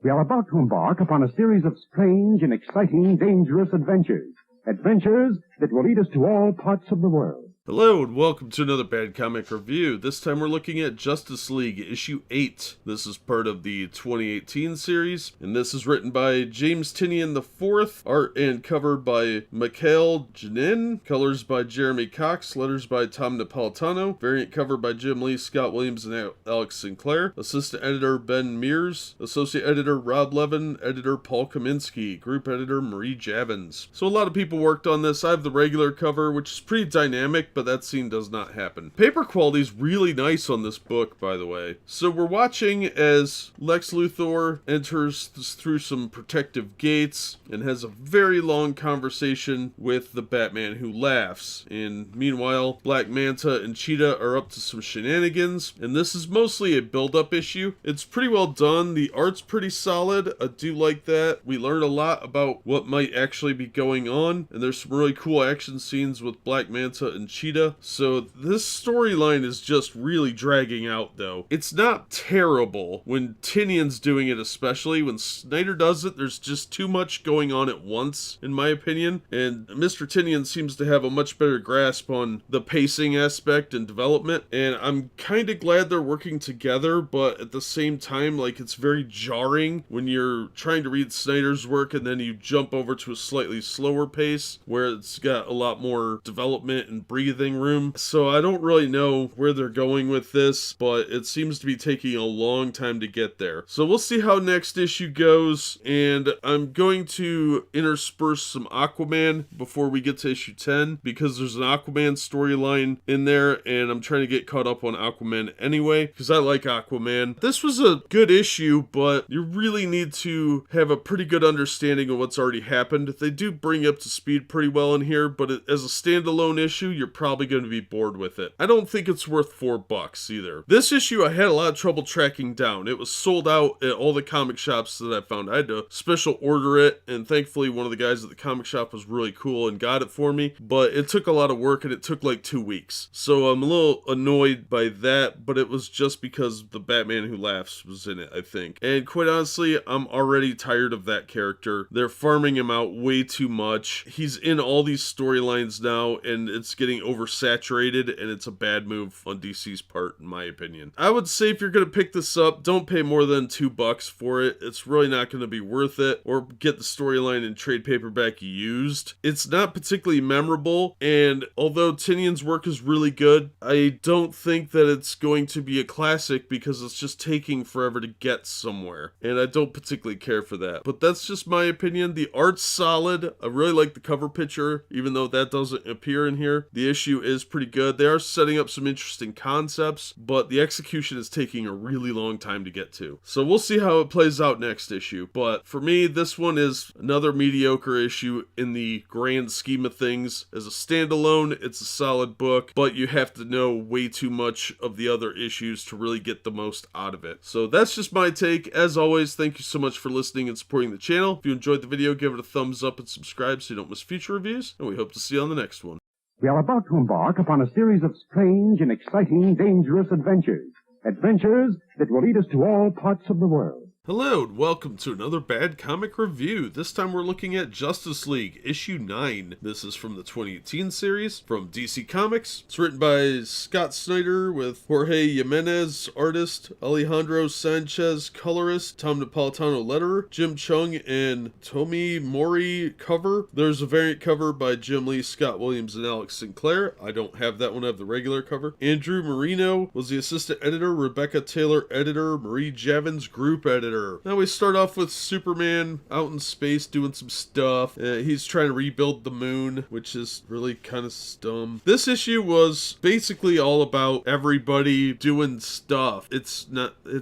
We are about to embark upon a series of strange and exciting, dangerous adventures. Adventures that will lead us to all parts of the world. Hello and welcome to another Bad Comic Review. This time we're looking at Justice League issue 8. This is part of the 2018 series, and this is written by James Tynion IV, art and cover by Mikhail Janin, colors by Jeremy Cox, letters by Tom Napolitano, variant cover by Jim Lee, Scott Williams, and Alex Sinclair, assistant editor Ben Mears, associate editor Rob Levin, editor Paul Kaminsky, group editor Marie Javins. So a lot of people worked on this. I have the regular cover, which is pretty dynamic, but that scene does not happen. Paper quality is really nice on this book, by the way. So we're watching as Lex Luthor enters through some protective gates and has a very long conversation with the Batman who laughs. And meanwhile, Black Manta and Cheetah are up to some shenanigans, and this is mostly a build-up issue. It's pretty well done. The art's pretty solid. I do like that. We learn a lot about what might actually be going on, and there's some really cool action scenes with Black Manta and Cheetah. So this storyline is just really dragging out, though. It's not terrible when Tynion's doing it, especially. When Snyder does it, there's just too much going on at once, in my opinion. And Mr. Tynion seems to have a much better grasp on the pacing aspect and development. And I'm kind of glad they're working together, but at the same time, like, it's very jarring when you're trying to read Snyder's work and then you jump over to a slightly slower pace where it's got a lot more development and breathing room. So I don't really know where they're going with this, but it seems to be taking a long time to get there. So we'll see how next issue goes, and I'm going to intersperse some Aquaman before we get to issue 10, because there's an Aquaman storyline in there, and I'm trying to get caught up on Aquaman anyway, because I like Aquaman. This was a good issue, but you really need to have a pretty good understanding of what's already happened. They do bring you up to speed pretty well in here, but as a standalone issue, you're probably going to be bored with it. I don't think it's worth $4 either. This issue I had a lot of trouble tracking down. It was sold out at all the comic shops that I found. I had to special order it, and thankfully one of the guys at the comic shop was really cool and got it for me, but it took a lot of work and it took like 2 weeks. So I'm a little annoyed by that, but it was just because the Batman Who Laughs was in it, I think. And quite honestly, I'm already tired of that character. They're farming him out way too much. He's in all these storylines now, and it's getting oversaturated, and it's a bad move on DC's part, in my opinion. I would say if you're going to pick this up, don't pay more than $2 for it. It's really not going to be worth it, or get the storyline in trade paperback used. It's not particularly memorable, and although Tynion's work is really good, I don't think that it's going to be a classic because it's just taking forever to get somewhere, and I don't particularly care for that. But that's just my opinion. The art's solid. I really like the cover picture, even though that doesn't appear in here. The issue is pretty good. They are setting up some interesting concepts, but the execution is taking a really long time to get to. So we'll see how it plays out next issue. But for me, this one is another mediocre issue in the grand scheme of things. As a standalone, it's a solid book, but you have to know way too much of the other issues to really get the most out of it. So that's just my take. As always, thank you so much for listening and supporting the channel. If you enjoyed the video, give it a thumbs up and subscribe so you don't miss future reviews, and we hope to see you on the next one. We are about to embark upon a series of strange and exciting, dangerous adventures. Adventures that will lead us to all parts of the world. Hello and welcome to another Bad Comic Review. This time we're looking at Justice League issue 9. This is from the 2018 series from DC Comics. It's written by Scott Snyder with Jorge Jimenez, artist, Alejandro Sanchez, colorist, Tom Napolitano, letterer, Jim Chung, and Tomi Mori, cover. There's a variant cover by Jim Lee, Scott Williams, and Alex Sinclair. I don't have that one, I have the regular cover. Andrew Marino was the assistant editor, Rebecca Taylor, editor, Marie Javins, group editor. Now we start off with Superman out in space doing some stuff. He's trying to rebuild the moon, which is really kind of dumb. This issue was basically all about everybody doing stuff. It's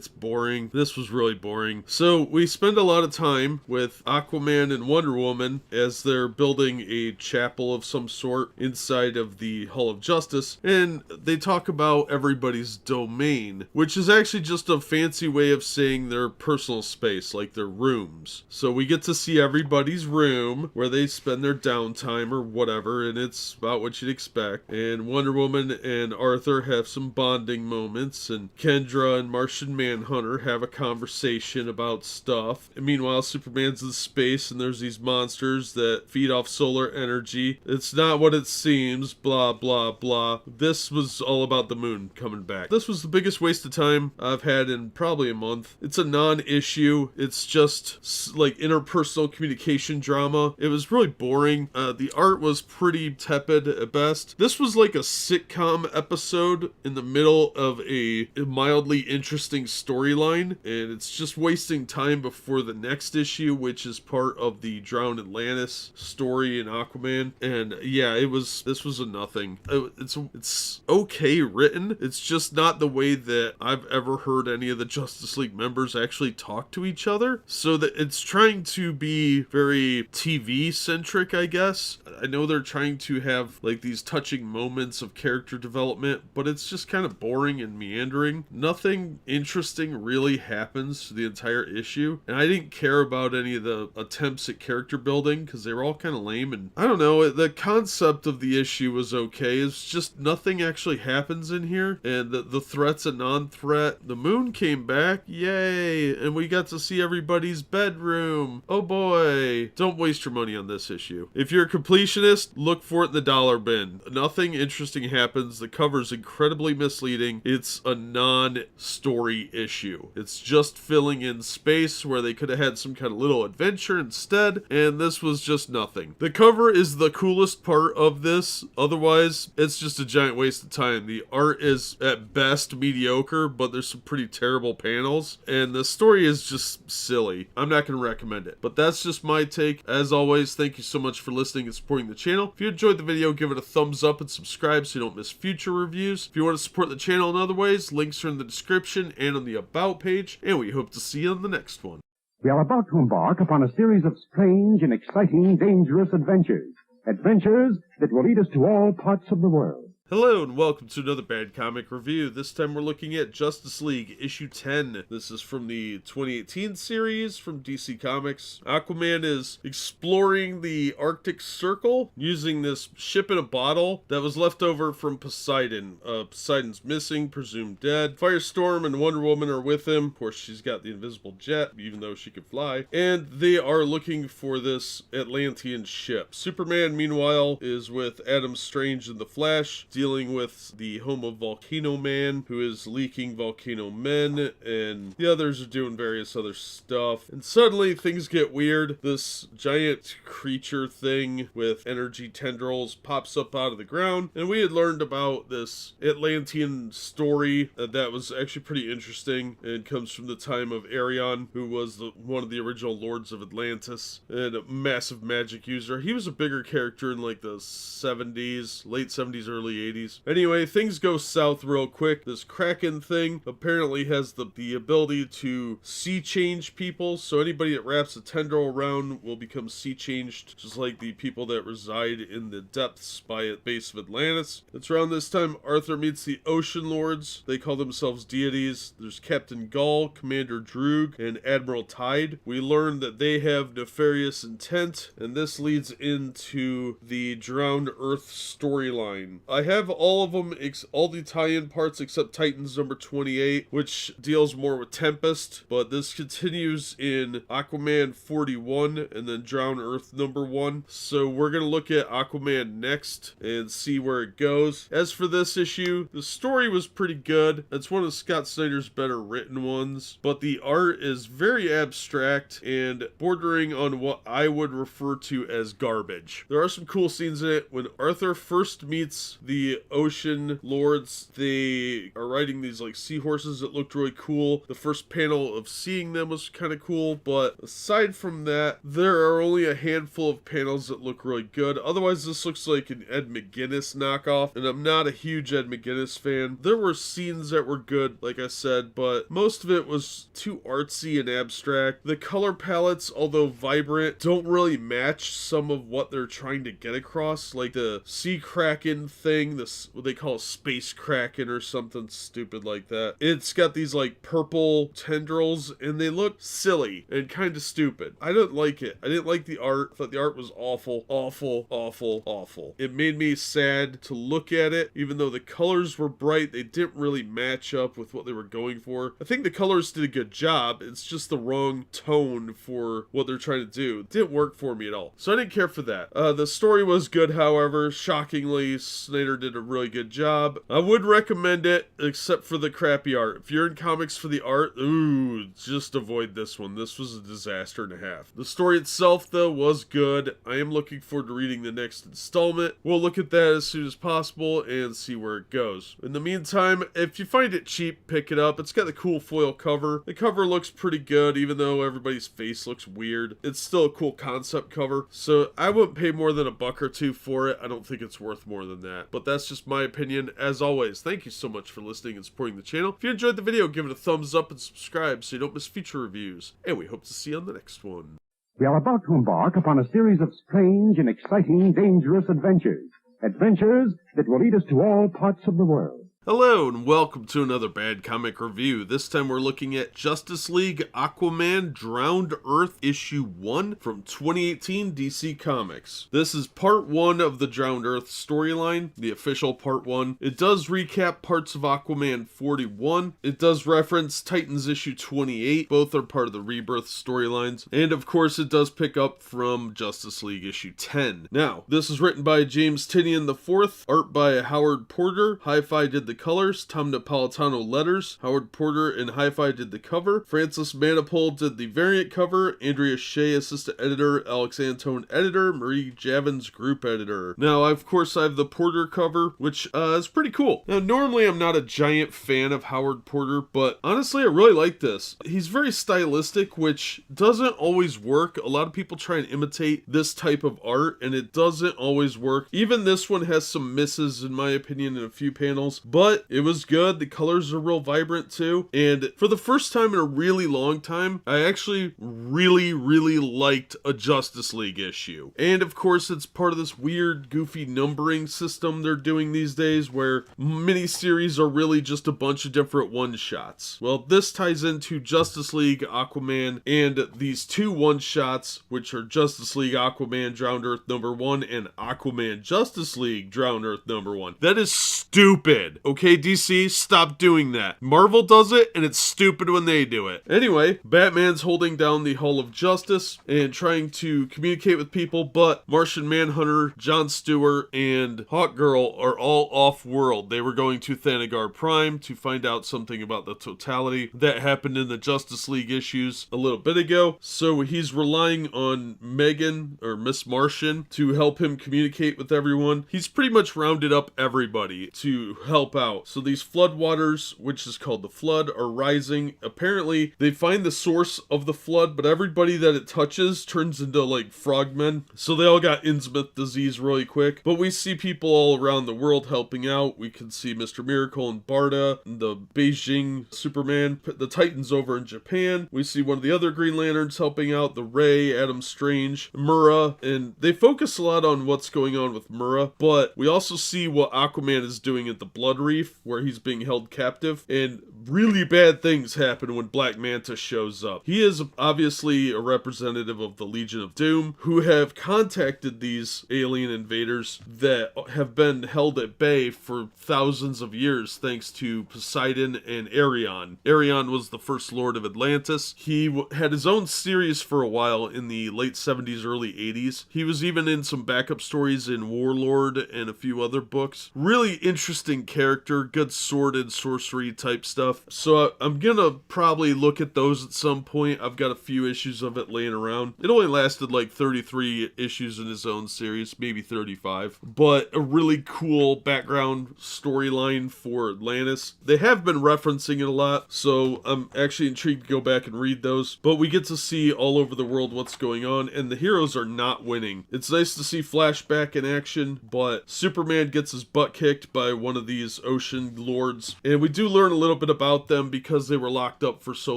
boring. This was really boring. So we spend a lot of time with Aquaman and Wonder Woman as they're building a chapel of some sort inside of the Hall of Justice, and they talk about everybody's domain, which is actually just a fancy way of saying their personal personal space, like their rooms. So we get to see everybody's room where they spend their downtime or whatever, and it's about what you'd expect. And Wonder Woman and Arthur have some bonding moments, and Kendra and Martian Manhunter have a conversation about stuff. And meanwhile, Superman's in space, and there's these monsters that feed off solar energy. It's not what it seems, blah, blah, blah. This was all about the moon coming back. This was the biggest waste of time I've had in probably a month. It's a non-issue. It's just like interpersonal communication drama. It was really boring. The art was pretty tepid at best. This was like a sitcom episode in the middle of a mildly interesting storyline, and it's just wasting time before the next issue, which is part of the Drowned Atlantis story in Aquaman. And yeah, this was a nothing. It's okay written. It's just not the way that I've ever heard any of the Justice League members actually talk to each other. So that it's trying to be very TV centric, I guess. I know they're trying to have like these touching moments of character development, but it's just kind of boring and meandering. Nothing interesting really happens to the entire issue, and I didn't care about any of the attempts at character building because they were all kind of lame. And I don't know, the concept of the issue was okay. It's just nothing actually happens in here, and the threat's a non-threat. The moon came back, yay, and we got to see everybody's bedroom. Oh boy. Don't waste your money on this issue. If you're a completionist, look for it in the dollar bin. Nothing interesting happens. The cover's incredibly misleading. It's a non-story issue. It's just filling in space where they could have had some kind of little adventure instead, and this was just nothing. The cover is the coolest part of this. Otherwise, it's just a giant waste of time. The art is at best mediocre, but there's some pretty terrible panels, and the story is just silly. I'm not going to recommend it, but that's just my take. As always, thank you so much for listening and supporting the channel. If you enjoyed the video, give it a thumbs up and subscribe so you don't miss future reviews. If you want to support the channel in other ways, links are in the description and on the About page, and we hope to see you on the next one. We are about to embark upon a series of strange and exciting, dangerous adventures. Adventures that will lead us to all parts of the world. Hello and welcome to another Bad Comic Review. This time we're looking at Justice League issue 10. This is from the 2018 series from DC Comics. Aquaman is exploring the Arctic Circle using this ship in a bottle that was left over from Poseidon. Poseidon's missing, presumed dead. Firestorm and Wonder Woman are with him. Of course, she's got the invisible jet, even though she could fly. And they are looking for this Atlantean ship. Superman, meanwhile, is with Adam Strange and the Flash, dealing with the home of Volcano Man, who is leaking volcano men, and the others are doing various other stuff. And suddenly things get weird. This giant creature thing with energy tendrils pops up out of the ground, and we had learned about this Atlantean story that was actually pretty interesting, and comes from the time of Arion, who was one of the original Lords of Atlantis and a massive magic user. He was a bigger character in like the 70s, late 70s, early 80s. Anyway, things go south real quick. This Kraken thing apparently has the ability to sea change people, so anybody that wraps a tendril around will become sea changed, just like the people that reside in the depths by the base of Atlantis. It's around this time Arthur meets the Ocean Lords. They call themselves deities. There's Captain Gull, Commander Droog, and Admiral Tide. We learn that they have nefarious intent, and this leads into the Drowned Earth storyline. I have all of them, all the tie-in parts except Titans number 28, which deals more with Tempest, but this continues in Aquaman 41 and then Drowned Earth number 1. So we're going to look at Aquaman next and see where it goes. As for this issue, the story was pretty good. It's one of Scott Snyder's better written ones, but the art is very abstract and bordering on what I would refer to as garbage. There are some cool scenes in it. When Arthur first meets the Ocean Lords, they are riding these like seahorses that looked really cool. The first panel of seeing them was kind of cool, but aside from that, there are only a handful of panels that look really good. Otherwise, this looks like an Ed McGuinness knockoff, and I'm not a huge Ed McGuinness fan. There were scenes that were good, like I said, but most of it was too artsy and abstract. The color palettes, although vibrant, don't really match some of what they're trying to get across. Like the sea kraken thing thing, this what they call a space kraken or something stupid like that. It's got these like purple tendrils and they look silly and kind of stupid. I don't like it. I didn't like the art. I thought the art was awful, awful, awful, awful. It made me sad to look at it. Even though the colors were bright, they didn't really match up with what they were going for. I think the colors did a good job. It's just the wrong tone for what they're trying to do. It didn't work for me at all. So I didn't care for that. The story was good, however. Shockingly, Snyder did a really good job. I would recommend it, except for the crappy art. If you're in comics for the art, ooh, just avoid this one. This was a disaster and a half. The story itself, though, was good. I am looking forward to reading the next installment. We'll look at that as soon as possible and see where it goes. In the meantime, if you find it cheap, pick it up. It's got the cool foil cover. The cover looks pretty good, even though everybody's face looks weird. It's still a cool concept cover, so I wouldn't pay more than $1 or $2 for it. I don't think it's worth more than that, but that's just my opinion. As always, thank you so much for listening and supporting the channel. If you enjoyed the video, give it a thumbs up and subscribe so you don't miss future reviews, and we hope to see you on the next one. We are about to embark upon a series of strange and exciting, dangerous adventures. Adventures that will lead us to all parts of the world. Hello and welcome to another Bad Comic Review. This time we're looking at Justice League Aquaman Drowned Earth Issue 1 from 2018 DC Comics. This is part 1 of the Drowned Earth storyline, the official part 1. It does recap parts of Aquaman 41. It does reference Titans Issue 28. Both are part of the Rebirth storylines. And of course it does pick up from Justice League Issue 10. Now, this is written by James Tynion IV, art by Howard Porter. Hi-Fi did the colors, Tom Napolitano letters, Howard Porter and Hi-Fi did the cover, Francis Manapul did the variant cover, Andrea Shea assistant editor, Alex Antone editor, Marie Javins group editor. Now, of course, I have the Porter cover, which is pretty cool. Now, normally I'm not a giant fan of Howard Porter, but honestly, I really like this. He's very stylistic, which doesn't always work. A lot of people try and imitate this type of art, and it doesn't always work. Even this one has some misses, in my opinion, in a few panels, but it was good. The colors are real vibrant too. And for the first time in a really long time, I actually really liked a Justice League issue. And of course, it's part of this weird, goofy numbering system they're doing these days where miniseries are really just a bunch of different one-shots. Well, this ties into Justice League Aquaman and these two one-shots, which are Justice League Aquaman Drowned Earth #1 and Aquaman Justice League Drowned Earth #1. That is stupid. Okay, DC, stop doing that. Marvel does it, and it's stupid when they do it. Anyway, Batman's holding down the Hall of Justice and trying to communicate with people, but Martian Manhunter, Jon Stewart, and Hawkgirl are all off-world. They were going to Thanagar Prime to find out something about the totality that happened in the Justice League issues a little bit ago, so he's relying on Megan, or Miss Martian, to help him communicate with everyone. He's pretty much rounded up everybody to help out. So these floodwaters, which is called the Flood, are rising. Apparently, they find the source of the flood, but everybody that it touches turns into like frogmen. So they all got Innsmouth disease really quick. But we see people all around the world helping out. We can see Mr. Miracle and Barda, the Beijing Superman, the Titans over in Japan. We see one of the other Green Lanterns helping out, the Ray, Adam Strange, Murrah, and they focus a lot on what's going on with Murrah, but we also see what Aquaman is doing at the Blood Reef, where he's being held captive, and really bad things happen when Black Manta shows up. He is obviously a representative of the Legion of Doom, who have contacted these alien invaders that have been held at bay for thousands of years thanks to Poseidon and Arion. Arion was the first Lord of Atlantis. He had his own series for a while in the late 70s, early 80s. He was even in some backup stories in Warlord and a few other books. Really interesting character, good sword and sorcery type stuff. So I'm gonna probably look at those at some point. I've got a few issues of it laying around. It only lasted like 33 issues in his own series, maybe 35. But a really cool background storyline for Atlantis. They have been referencing it a lot, so I'm actually intrigued to go back and read those. But we get to see all over the world what's going on, and the heroes are not winning. It's nice to see Flashback in action, but Superman gets his butt kicked by one of these ocean lords. And we do learn a little bit about about them because they were locked up for so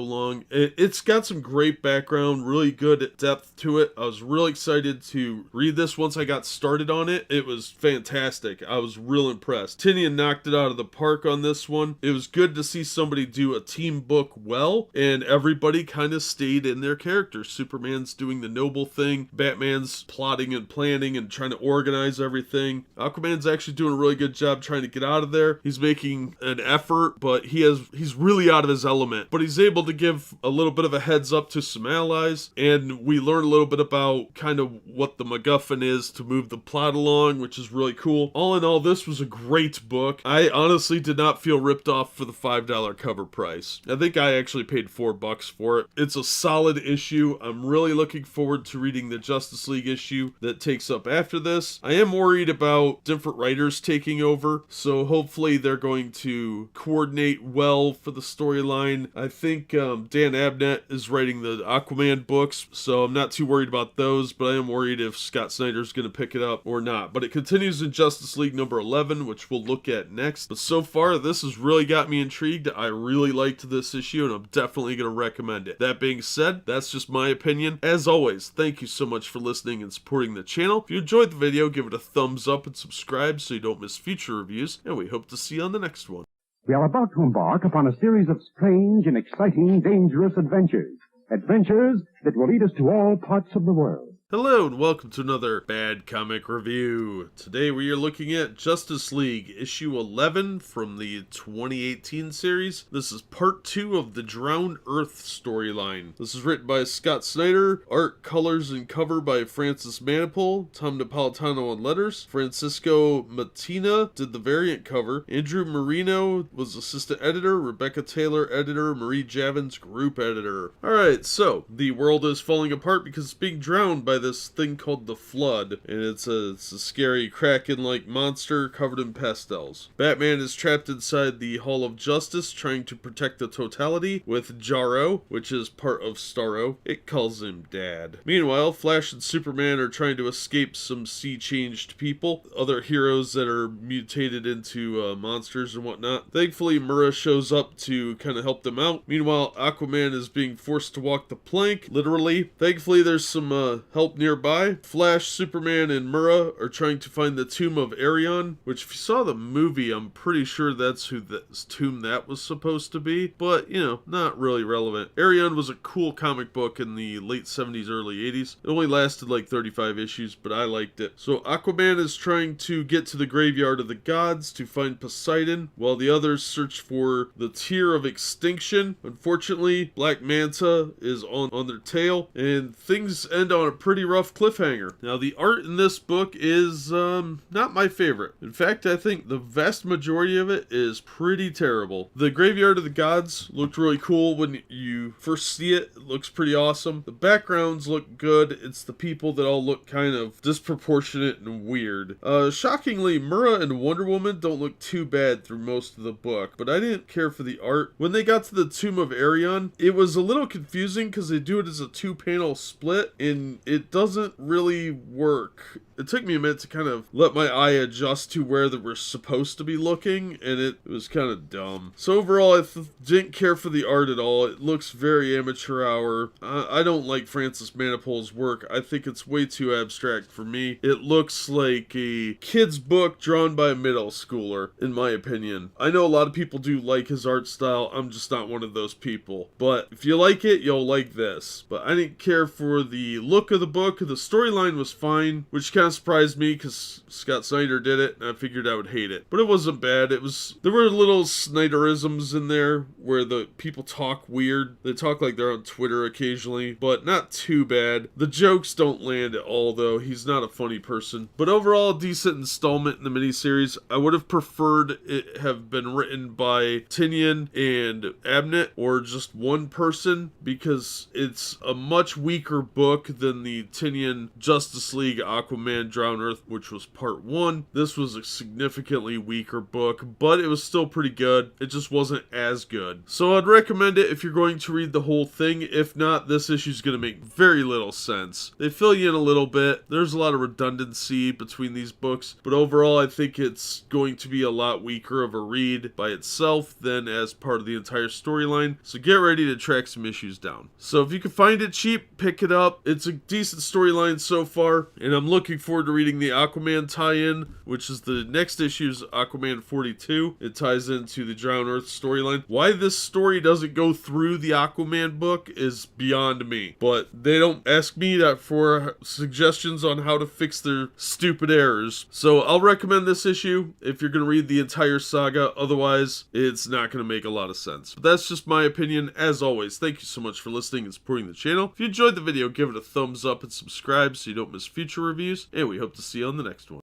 long. It's got some great background, really good depth to it. I was really excited to read this once I got started on it. It was fantastic. I was real impressed. Tinian knocked it out of the park on this one. It was good to see somebody do a team book well, and everybody kind of stayed in their characters. Superman's doing the noble thing. Batman's plotting and planning and trying to organize everything. Aquaman's actually doing a really good job trying to get out of there. He's making an effort, but he's really out of his element. But he's able to give a little bit of a heads up to some allies, and we learn a little bit about kind of what the MacGuffin is to move the plot along, which is really cool. All in all, this was a great book. I honestly did not feel ripped off for the $5 cover price. I think I actually paid $4 for it. It's a solid issue. I'm really looking forward to reading the Justice League issue that takes up after this. I am worried about different writers taking over, so hopefully they're going to coordinate well for the storyline. I think Dan Abnett is writing the Aquaman books, so I'm not too worried about those, but I am worried if Scott Snyder's going to pick it up or not. But it continues in Justice League number 11, which we'll look at next. But so far, this has really got me intrigued. I really liked this issue, and I'm definitely going to recommend it. That being said, that's just my opinion. As always, thank you so much for listening and supporting the channel. If you enjoyed the video, give it a thumbs up and subscribe so you don't miss future reviews, and we hope to see you on the next one. We are about to embark upon a series of strange and exciting, dangerous adventures. Adventures that will lead us to all parts of the world. Hello and welcome to another Bad Comic Review. Today we are looking at Justice League issue 11 from the 2018 series. This is part 2 of the Drowned Earth storyline. This is written by Scott Snyder, art, colors, and cover by Francis Manapul, Tom Napolitano on letters. Francisco Mattina did the variant cover. Andrew Marino was assistant editor, Rebecca Taylor editor, Marie Javins group editor. Alright, so the world is falling apart because it's being drowned by this thing called the Flood, and it's a scary Kraken-like monster covered in pastels. Batman is trapped inside the Hall of Justice trying to protect the totality with Jarro, which is part of Starro. It calls him Dad. Meanwhile, Flash and Superman are trying to escape some sea-changed people, other heroes that are mutated into monsters and whatnot. Thankfully, Murrah shows up to kind of help them out. Meanwhile, Aquaman is being forced to walk the plank, literally. Thankfully, there's some help nearby. Flash, Superman, and Murrah are trying to find the tomb of Arion, which if you saw the movie, I'm pretty sure that's whose tomb that was supposed to be, but, you know, not really relevant. Arion was a cool comic book in the late 70s, early 80s. It only lasted like 35 issues, but I liked it. So Aquaman is trying to get to the graveyard of the gods to find Poseidon, while the others search for the Tear of Extinction. Unfortunately, Black Manta is on their tail, and things end on a pretty rough cliffhanger. Now, the art in this book is not my favorite. In fact, I think the vast majority of it is pretty terrible. The Graveyard of the Gods looked really cool when you first see it. It looks pretty awesome. The backgrounds look good. It's the people that all look kind of disproportionate and weird. Shockingly, Murrah and Wonder Woman don't look too bad through most of the book, but I didn't care for the art. When they got to the Tomb of Arion, it was a little confusing because they do it as a 2-panel split, and it doesn't really work. It took me a minute to kind of let my eye adjust to where they were supposed to be looking, and it was kind of dumb. So overall, I didn't care for the art at all. It looks very amateur hour. I don't like Francis Manapul's work. I think it's way too abstract for me. It looks like a kid's book drawn by a middle schooler, in my opinion. I know a lot of people do like his art style. I'm just not one of those people. But if you like it, you'll like this. But I didn't care for the look of the book. The storyline was fine, which kind of surprised me because Scott Snyder did it, and I figured I would hate it. But it wasn't bad. There were little Snyderisms in there where the people talk weird. They talk like they're on Twitter occasionally, but not too bad. The jokes don't land at all, though. He's not a funny person. But overall, a decent installment in the miniseries. I would have preferred it have been written by Tinian and Abnett, or just one person, because it's a much weaker book than the Tinian Justice League Aquaman Aquaman Drown Earth, which was part 1. This was a significantly weaker book, but it was still pretty good. It just wasn't as good. So I'd recommend it if you're going to read the whole thing. If not, this issue is going to make very little sense. They fill you in a little bit. There's a lot of redundancy between these books, but overall I think it's going to be a lot weaker of a read by itself than as part of the entire storyline. So get ready to track some issues down. So if you can find it cheap, pick it up. It's a decent storyline so far, and I'm looking forward to reading the Aquaman tie-in, which is the next issue's Aquaman 42. It ties into the Drown Earth storyline. Why this story doesn't go through the Aquaman book is beyond me, but they don't ask me that for suggestions on how to fix their stupid errors. So I'll recommend this issue if you're going to read the entire saga. Otherwise, it's not going to make a lot of sense. But that's just my opinion. As always, thank you so much for listening and supporting the channel. If you enjoyed the video, give it a thumbs up and subscribe so you don't miss future reviews, and we hope to see you on the next one.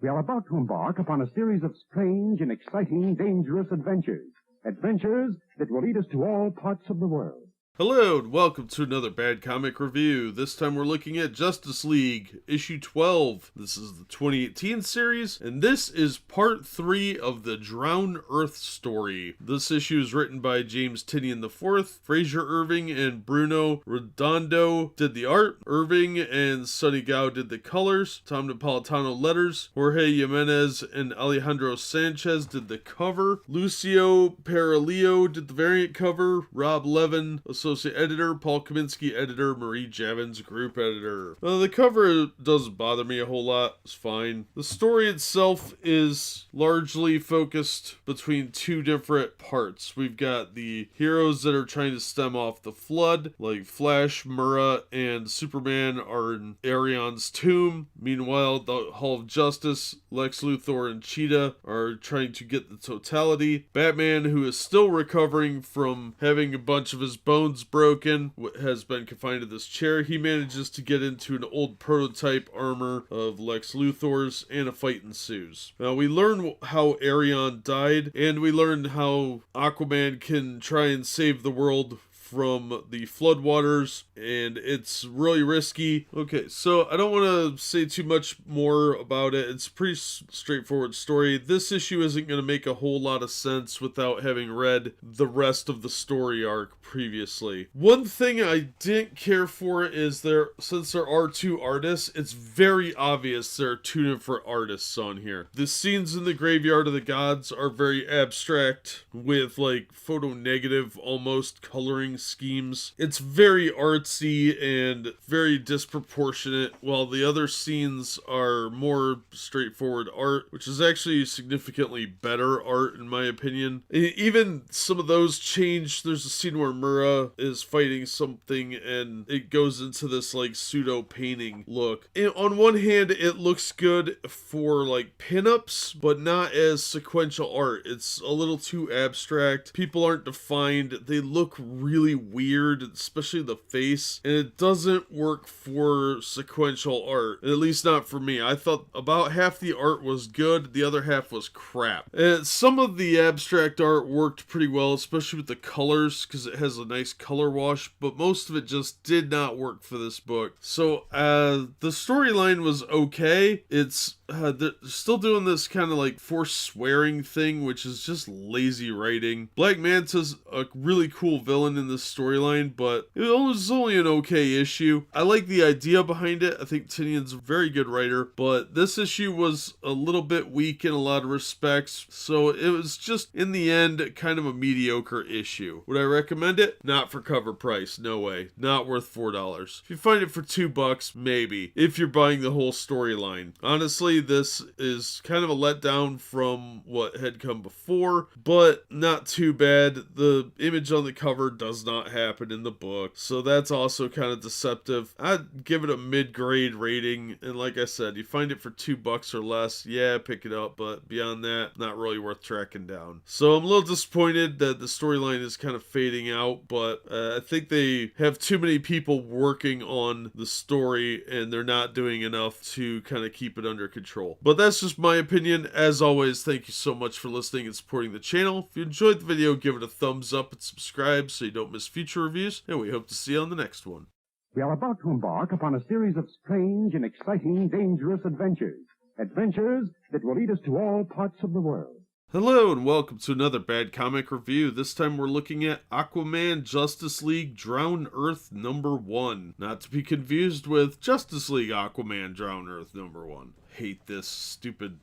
We are about to embark upon a series of strange and exciting, dangerous adventures. Adventures that will lead us to all parts of the world. Hello and welcome to another Bad Comic Review. This time we're looking at Justice League, issue 12. This is the 2018 series, and this is part 3 of the Drown Earth story. This issue is written by James Tynion IV. Fraser Irving and Bruno Redondo did the art. Irving and Sonny Gao did the colors. Tom Napolitano letters. Jorge Jimenez and Alejandro Sanchez did the cover. Lucio Paralillo did the variant cover. Rob Levin, associate editor, Paul Kaminsky editor, Marie Javins group editor. The cover doesn't bother me a whole lot. It's fine. The story itself is largely focused between two different parts. We've got the heroes that are trying to stem off the flood, like Flash, Murrah, and Superman are in Arion's tomb. Meanwhile, the Hall of Justice, Lex Luthor, and Cheetah are trying to get the totality. Batman, who is still recovering from having a bunch of his bones broken, has been confined to this chair. He manages to get into an old prototype armor of Lex Luthor's, and a fight ensues. Now we learn how Arion died, and we learn how Aquaman can try and save the world from the floodwaters, and it's really risky. Okay, so I don't want to say too much more about it. It's a pretty straightforward story. This issue isn't going to make a whole lot of sense without having read the rest of the story arc previously. One thing I didn't care for is since there are two artists, it's very obvious there are two different artists on here. The scenes in the Graveyard of the Gods are very abstract with like photo negative almost coloring schemes. It's very artsy and very disproportionate, while the other scenes are more straightforward art, which is actually significantly better art in my opinion. Even some of those change. There's a scene where Murrah is fighting something and it goes into this like pseudo painting look. And on one hand it looks good for like pinups, but not as sequential art. It's a little too abstract. People aren't defined. They look really weird, especially the face, and it doesn't work for sequential art, at least not for me. I thought about half the art was good, the other half was crap. And some of the abstract art worked pretty well, especially with the colors, because it has a nice color wash, but most of it just did not work for this book. So the storyline was okay. It's they're still doing this kind of like forced swearing thing, which is just lazy writing. Black Manta's a really cool villain in this storyline, but it was only an okay issue. I like the idea behind it. I think Tynion's a very good writer, but this issue was a little bit weak in a lot of respects, so it was just, in the end, kind of a mediocre issue. Would I recommend it? Not for cover price. No way. Not worth $4. If you find it for $2, maybe. If you're buying the whole storyline. Honestly, this is kind of a letdown from what had come before, but not too bad. The image on the cover does not happen in the book, so that's also kind of deceptive. I'd give it a mid-grade rating, and like I said, you find it for $2 or less, yeah, pick it up, but beyond that, not really worth tracking down. So I'm a little disappointed that the storyline is kind of fading out, but I think they have too many people working on the story, and they're not doing enough to kind of keep it under control. But that's just my opinion. As always, thank you so much for listening and supporting the channel. If you enjoyed the video, give it a thumbs up and subscribe so you don't miss future reviews, and we hope to see you on the next one. We are about to embark upon a series of strange and exciting, dangerous adventures. Adventures that will lead us to all parts of the world. Hello and welcome to another Bad Comic Review. This time we're looking at Aquaman Justice League Drown Earth #1. Not to be confused with Justice League Aquaman Drown Earth #1. Hate this stupid...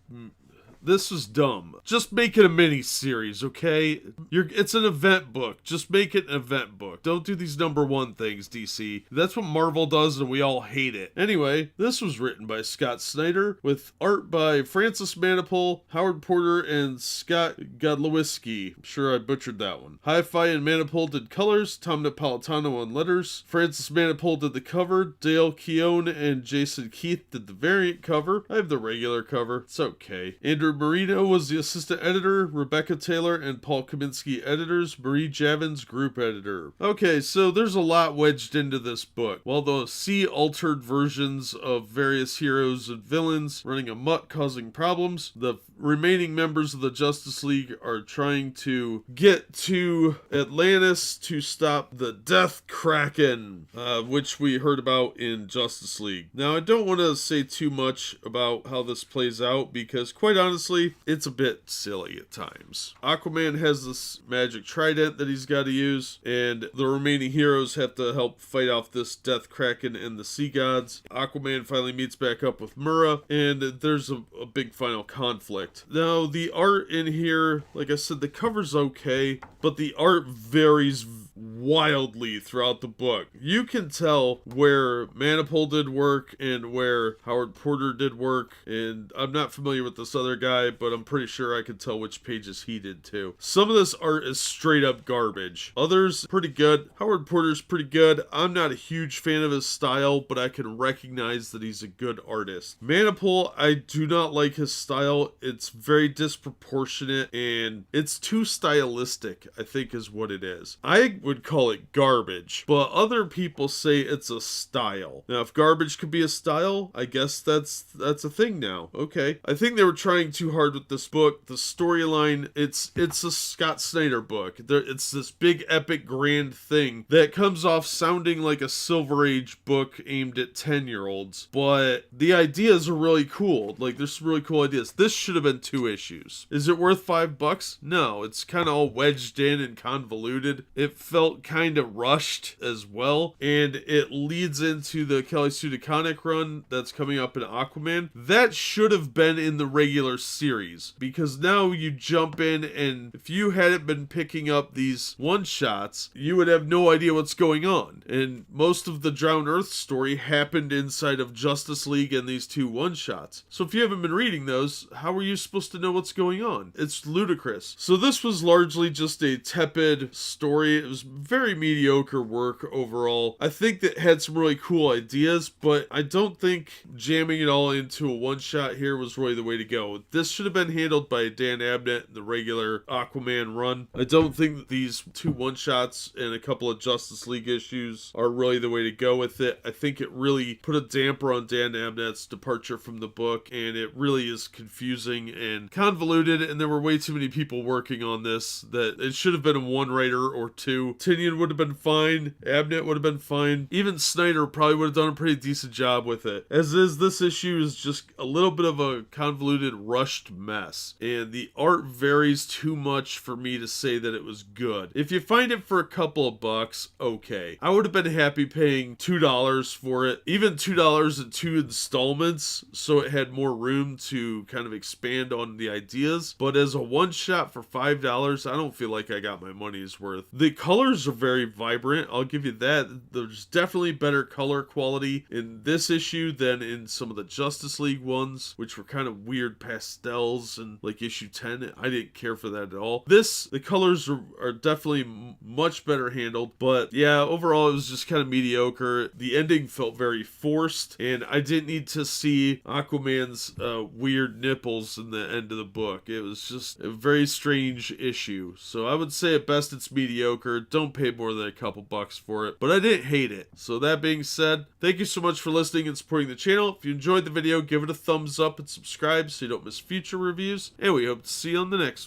This is dumb. Just make it a mini-series, okay? It's an event book. Just make it an event book. Don't do these #1 things, DC. That's what Marvel does and we all hate it. Anyway, this was written by Scott Snyder with art by Francis Manapul, Howard Porter, and Scott Godlewski. I'm sure I butchered that one. Hi-Fi and Manapul did colors, Tom Napolitano on letters, Francis Manapul did the cover, Dale Keown and Jason Keith did the variant cover. I have the regular cover. It's okay. Andrew Marino was the assistant editor, Rebecca Taylor and Paul Kaminsky editors, Marie Javins group editor. Okay, so there's a lot wedged into this book. While the sea-altered versions of various heroes and villains running amok causing problems, the remaining members of the Justice League are trying to get to Atlantis to stop the Death Kraken, which we heard about in Justice League. Now, I don't want to say too much about how this plays out because, quite honestly, it's a bit silly at times. Aquaman has this magic trident that he's got to use, and the remaining heroes have to help fight off this Death Kraken and the sea gods. Aquaman finally meets back up with Mura, and there's a big final conflict. Now, the art in here, like I said, the cover's okay, but the art varies wildly throughout the book. You can tell where Manapul did work and where Howard Porter did work, and I'm not familiar with this other guy, but I'm pretty sure I can tell which pages he did too. Some of this art is straight up garbage. Others, pretty good. Howard Porter's pretty good. I'm not a huge fan of his style, but I can recognize that he's a good artist. Manapul, I do not like his style. It's very disproportionate, and it's too stylistic, I think is what it is. I would call it garbage, but other people say it's a style. Now, if garbage could be a style, I guess that's a thing now. Okay. I think they were trying too hard with this book. The storyline, it's a Scott Snyder book. It's this big epic grand thing that comes off sounding like a Silver Age book aimed at 10-year-olds, but the ideas are really cool. Like, there's some really cool ideas. This should have been 2 issues. Is it worth $5? No, it's kind of all wedged in and convoluted. It felt kind of rushed as well, and it leads into the Kelly Sue DeConnick run that's coming up in Aquaman. That should have been in the regular series, because now you jump in, and if you hadn't been picking up these one-shots, you would have no idea what's going on. And most of the Drown Earth story happened inside of Justice League and these 2 one-shots. So if you haven't been reading those, how are you supposed to know what's going on? It's ludicrous. So this was largely just a tepid story. It was very mediocre work overall. I think that had some really cool ideas, but I don't think jamming it all into a one-shot here was really the way to go. This should have been handled by Dan Abnett in the regular Aquaman run. I don't think that these 2 one-shots and a couple of Justice League issues are really the way to go with it. I think it really put a damper on Dan Abnett's departure from the book, and it really is confusing and convoluted, and there were way too many people working on this that it should have been one writer or 2. Tynion would have been fine. Abnett would have been fine. Even Snyder probably would have done a pretty decent job with it. As is, this issue is just a little bit of a convoluted, rushed mess. And the art varies too much for me to say that it was good. If you find it for a couple of bucks, okay. I would have been happy paying $2 for it. Even $2 in 2 installments, so it had more room to kind of expand on the ideas. But as a one-shot for $5, I don't feel like I got my money's worth. The colors are very vibrant, I'll give you that. There's definitely better color quality in this issue than in some of the Justice League ones, which were kind of weird pastels and like issue 10. I didn't care for that at all. The colors are definitely much better handled, but yeah, overall it was just kind of mediocre. The ending felt very forced, and I didn't need to see Aquaman's weird nipples in the end of the book. It was just a very strange issue. So I would say at best it's mediocre. Don't pay more than a couple bucks for it, but I didn't hate it. So that being said, thank you so much for listening and supporting the channel. If you enjoyed the video, give it a thumbs up and subscribe so you don't miss future reviews, and we hope to see you on the next